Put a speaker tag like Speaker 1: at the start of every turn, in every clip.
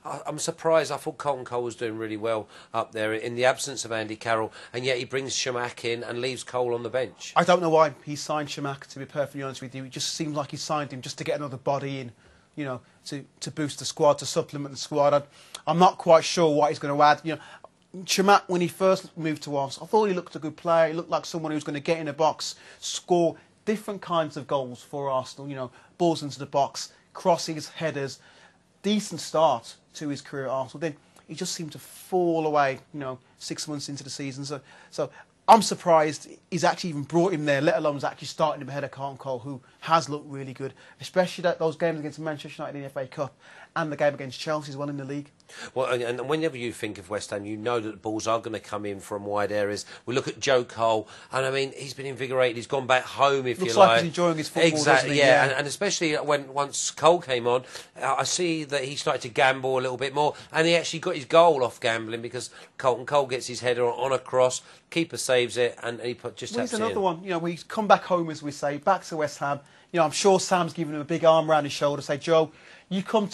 Speaker 1: I'm surprised. I thought Colton Cole was doing really well up there in the absence of Andy Carroll, and yet he brings Shamak in and leaves Cole on the bench.
Speaker 2: I don't know why he signed Shamak, to be perfectly honest with you. It just seems like he signed him just to get another body in, you know, to boost the squad, to supplement the squad. I'm not quite sure what he's going to add. You know, Shamak, when he first moved to us, I thought he looked a good player. He looked like someone who was going to get in a box, score different kinds of goals for Arsenal. You know, balls into the box, crosses, headers. Decent start to his career at Arsenal. Then he just seemed to fall away, you know, 6 months into the season. So I'm surprised he's actually even brought him there, let alone he's actually starting him ahead of Carlton Cole, who has looked really good, especially those games against Manchester United in the FA Cup and the game against Chelsea as well in the league.
Speaker 1: Well, and whenever you think of West Ham, you know that the balls are going to come in from wide areas. We look at Joe Cole, and I mean, he's been invigorated. He's gone back home, if
Speaker 2: Looks
Speaker 1: you like.
Speaker 2: Looks like he's enjoying his football,
Speaker 1: exactly,
Speaker 2: doesn't he?
Speaker 1: yeah. And especially once Cole came on, I see that he started to gamble a little bit more, and he actually got his goal off gambling because Colton Cole gets his header on a cross, keeper saves it, and he just taps
Speaker 2: he's another
Speaker 1: it in.
Speaker 2: one. You know, he's come back home, as we say, back to West Ham. You know, I'm sure Sam's giving him a big arm around his shoulder, say, Joe, you come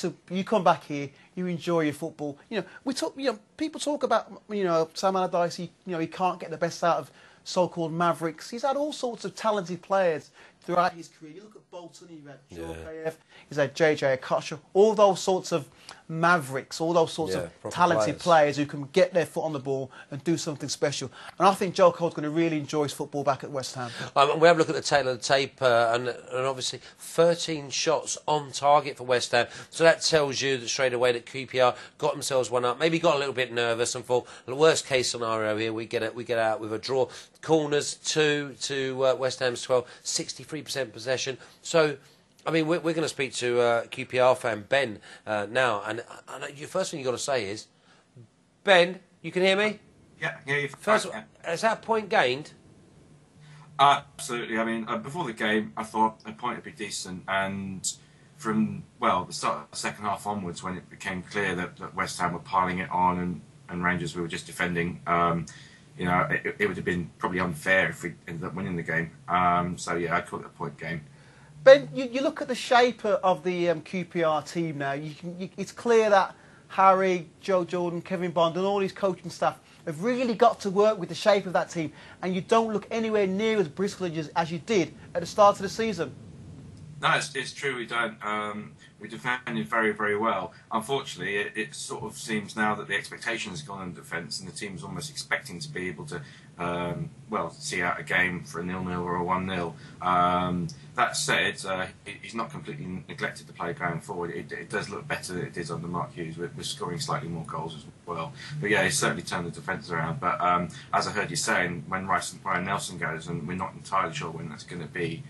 Speaker 2: back here, you enjoy your football. You know, people talk about, you know, Sam Allardyce. He can't get the best out of so-called Mavericks. He's had all sorts of talented players throughout his career. You look at Bolton, you've had Djorkaeff, he's had JJ Okocha, all those sorts of Mavericks, all those sorts of talented players who can get their foot on the ball and do something special. And I think Joe Cole's going to really enjoy his football back at West Ham.
Speaker 1: We have a look at the tail of the tape, and obviously 13 shots on target for West Ham. So that tells you that straight away that QPR got themselves one up. Maybe got a little bit nervous and thought, the worst case scenario here, we get out with a draw. Corners 2 to West Ham's 12, 63% possession. So, I mean, we're going to speak to QPR fan Ben now, and the first thing you've got to say is, Ben, you can hear me?
Speaker 3: Yeah, yeah.
Speaker 1: First, is that point gained?
Speaker 3: Absolutely. I mean, before the game, I thought a point would be decent, and from the start of the second half onwards, when it became clear that West Ham were piling it on and Rangers we were just defending, you know, it would have been probably unfair if we ended up winning the game. So yeah, I'd call it a point game.
Speaker 2: Ben, you look at the shape of the QPR team now. It's clear that Harry, Joe Jordan, Kevin Bond and all his coaching staff have really got to work with the shape of that team, and you don't look anywhere near as brisk as you did at the start of the season.
Speaker 3: No, it's true, we don't. We defended very, very well. Unfortunately, it sort of seems now that the expectation has gone on defence and the team's almost expecting to be able to, see out a game for a 0-0 or a 1-0. That said, he's not completely neglected to play going forward. It does look better than it did under Mark Hughes. We're scoring slightly more goals as well. But yeah, he's certainly turned the defence around. But as I heard you saying, when Ryan Nelson goes, and we're not entirely sure when that's going to be,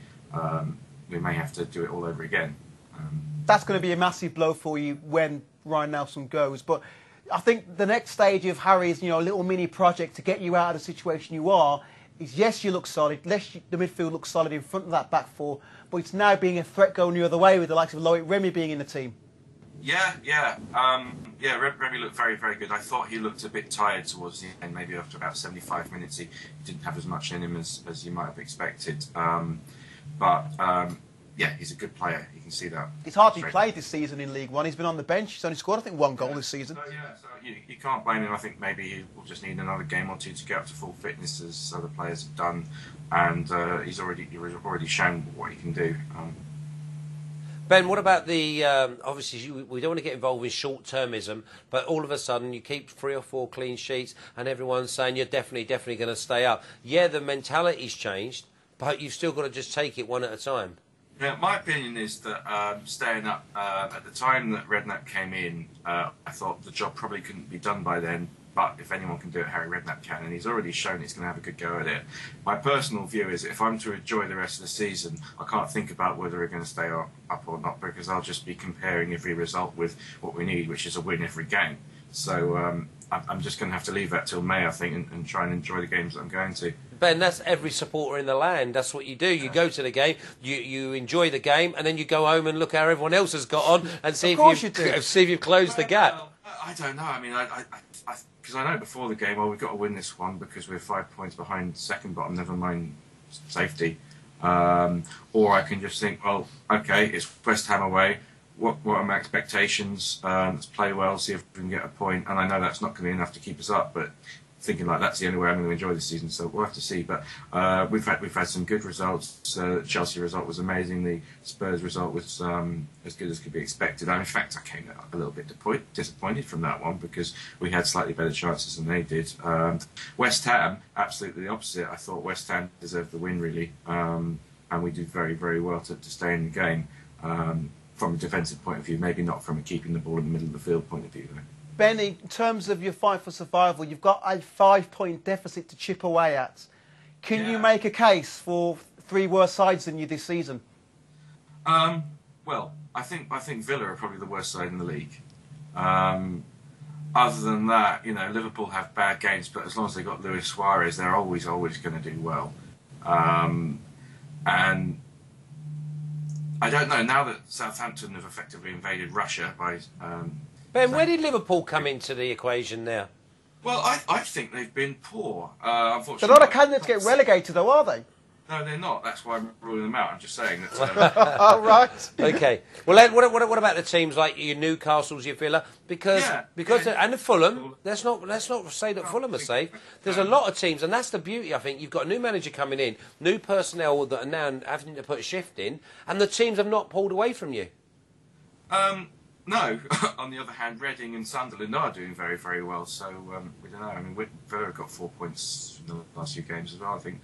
Speaker 3: we may have to do it all over again.
Speaker 2: That's going to be a massive blow for you when Ryan Nelson goes. But I think the next stage of Harry's, you know, little mini project to get you out of the situation you are is, yes, you look solid. Yes, the midfield looks solid in front of that back four. But it's now being a threat going the other way with the likes of Loic Remy being in the team.
Speaker 3: Yeah. Remy looked very, very good. I thought he looked a bit tired towards the end. Maybe after about 75 minutes, he didn't have as much in him as you might have expected. Yeah, he's a good player. You can see that.
Speaker 2: He's hardly played this season in League One. He's been on the bench. He's only scored, I think, one goal this season.
Speaker 3: So you can't blame him. I think maybe he will just need another game or two to get up to full fitness, as other players have done. And he's already shown what he can do.
Speaker 1: Ben, what about the, obviously we don't want to get involved in short-termism, but all of a sudden you keep 3 or 4 clean sheets and everyone's saying you're definitely going to stay up. Yeah, the mentality's changed, but you've still got to just take it one at a time.
Speaker 3: Yeah, my opinion is that staying up, at the time that Redknapp came in, I thought the job probably couldn't be done by then, but if anyone can do it, Harry Redknapp can, and he's already shown he's going to have a good go at it. My personal view is if I'm to enjoy the rest of the season, I can't think about whether we're going to stay up or not, because I'll just be comparing every result with what we need, which is a win every game. So I'm just going to have to leave that till May, I think, and try and enjoy the games that I'm going to.
Speaker 1: Ben, that's every supporter in the land. That's what you do. You go to the game, you enjoy the game, and then you go home and look how everyone else has got on and see if you've closed the gap.
Speaker 3: Well, I don't know. I mean, because I know before the game, we've got to win this one because we're 5 points behind second bottom, never mind safety. Or I can just think, well, okay, it's West Ham away. what are my expectations? Let's play well, see if we can get a point. And I know that's not going to be enough to keep us up, but thinking like that's the only way I'm going to enjoy this season. So we'll have to see. But we've had some good results. The Chelsea result was amazing. The Spurs result was as good as could be expected. In fact, I came a little bit disappointed from that one because we had slightly better chances than they did. West Ham, absolutely the opposite. I thought West Ham deserved the win really, and we did very, very well to stay in the game. From a defensive point of view, maybe not from a keeping the ball in the middle of the field point of view, though.
Speaker 2: Ben, in terms of your fight for survival, you've got a 5-point deficit to chip away at. Can you make a case for 3 worse sides than you this season?
Speaker 3: Well, I think Villa are probably the worst side in the league. Other than that, Liverpool have bad games, but as long as they've got Luis Suarez, they're always going to do well. And I don't know, now that Southampton have effectively invaded Russia by...
Speaker 1: Ben, where did Liverpool come into the equation now?
Speaker 3: Well, I think they've been poor, unfortunately.
Speaker 2: They're not a candidate to get relegated, though, are they?
Speaker 3: No, they're not. That's why I'm ruling them out. I'm just saying that...
Speaker 2: Oh, right.
Speaker 1: Okay. Well, what about the teams like your Newcastles, your Villa? And Fulham. Let's not say that Fulham are safe. There's a lot of teams, and that's the beauty. I think you've got a new manager coming in, new personnel that are now having to put a shift in, and the teams have not pulled away from you.
Speaker 3: No. On the other hand, Reading and Sunderland are doing very, very well. So we don't know. I mean, Villa have got 4 points in the last few games as well, I think.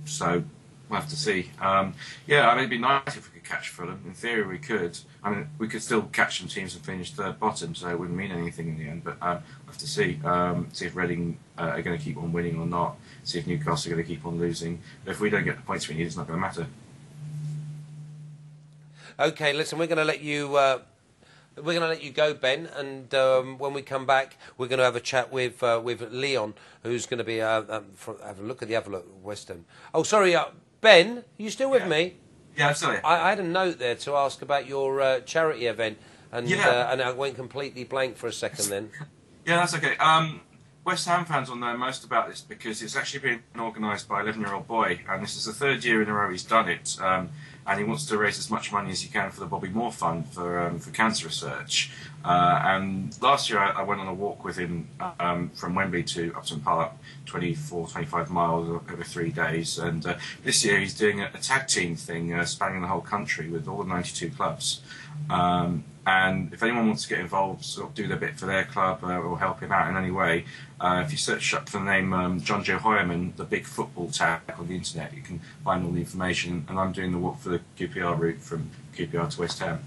Speaker 3: So we'll have to see. It'd be nice if we could catch Fulham. In theory, we could. I mean, we could still catch some teams and finish third bottom, so it wouldn't mean anything in the end. But we'll have to see. See if Reading are going to keep on winning or not. See if Newcastle are going to keep on losing. But if we don't get the points we need, it's not going to matter.
Speaker 1: Okay, listen, we're going to let you go, Ben, and when we come back, we're going to have a chat with Leon, who's going to be have a look at the other West Ham. Oh, sorry, Ben, are you still with me?
Speaker 3: Yeah, absolutely.
Speaker 1: I had a note there to ask about your charity event, and I went completely blank for a second then.
Speaker 3: Yeah, that's okay. West Ham fans will know most about this because it's actually been organised by an 11-year-old boy, and this is the 3rd year in a row he's done it. And he wants to raise as much money as he can for the Bobby Moore Fund for cancer research. And last year I went on a walk with him from Wembley to Upton Park, 25 miles over 3 days. And this year he's doing a tag team thing spanning the whole country with all the 92 clubs. And if anyone wants to get involved, sort of do their bit for their club or help him out in any way, if you search up for the name John Joe Hoyerman, the big football tag on the internet, you can find all the information. And I'm doing the walk for the QPR route from QPR to West Ham.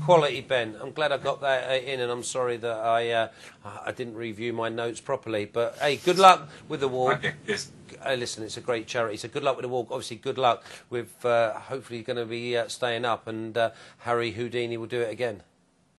Speaker 1: Quality, Ben. I'm glad I got that in, and I'm sorry that I didn't review my notes properly. But hey, good luck with the walk.
Speaker 3: Okay, yes.
Speaker 1: Listen, it's a great charity, so good luck with the walk. Obviously, good luck with hopefully going to be staying up, and Harry Houdini will do it again.